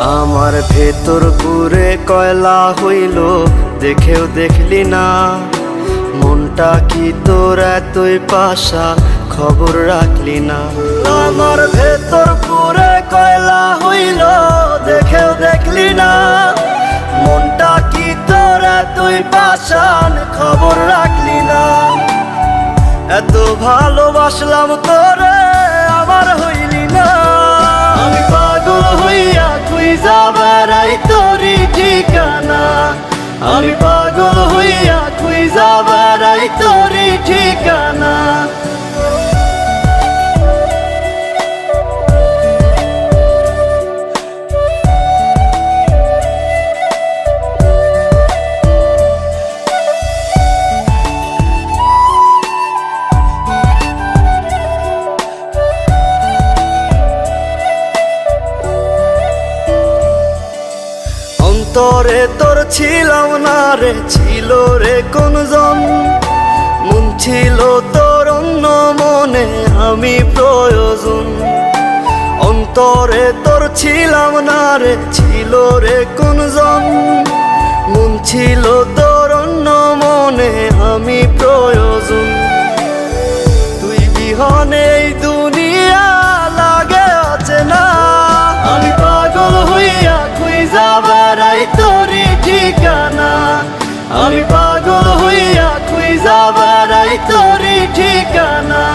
আমার ভেতর পুরে কয়লা হইল, দেখেও দেখলি না। মনটা কি তোর এতই পাশা, খবর রাখলি না। আমার ভেতর পুরে কয়লা হইল, দেখেও দেখলি না। মনটা কি তোর এতই পাশান, খবর রাখলি না। এত ভালোবাসলাম তোরে, আমার হইলি না। আমি পাগল হইয়া খুঁজা বেড়াই তোরই ঠিকানা। আমি পাগল হইয়া খুঁজা বেড়াই তোরই ঠিকানা। অন্তরে তোর ছিলাম না রে, ছিল রে কোনজন। মন ছিল তোর অন্য মনে, আমি প্রয়োজন। অন্তরে তোর ছিলাম না রে, ছিল রে কোনজন। মন ছিল তোর অন্য মনে, আমি প্রয়োজন। তুই বিহনে এই দুনিয়া লাগে অচেনা। আমি পাগল হইয়া খুঁজা বেড়াই তোরই ঠিকানা। আমি পাগল হইয়া খুঁজা বেড়াই তোরই ঠিকানা।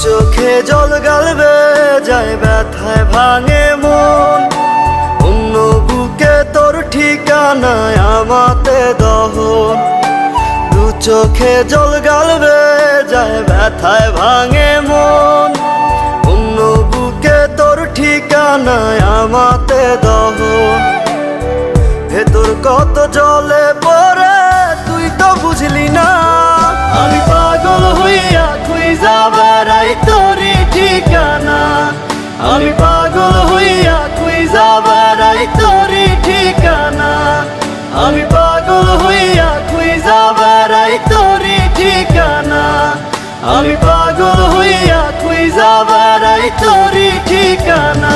চোখে জল গালবে যায়, ব্যথায় ভাঙে মন। অন্য বুকে তোর ঠিকানায় আমাতে দহন। দু চোখে জল গালবে যায়, ব্যথায় ভাঙে মন। অন্য বুকে তোর ঠিকানায় আমাতে দহন। ভেতর কত জলে পড়ে তুই তো বুঝলি না। আমি পাগল হইয়া খুঁজা বেড়াই তোরই ঠিকানা। আমি পাগল হইয়া খুঁজা বেড়াই তোরই ঠিকানা। আমি পাগল হইয়া খুঁজা বেড়াই তোরই ঠিকানা। আমি পাগল হইয়া খুঁজা বেড়াই তোরই ঠিকানা।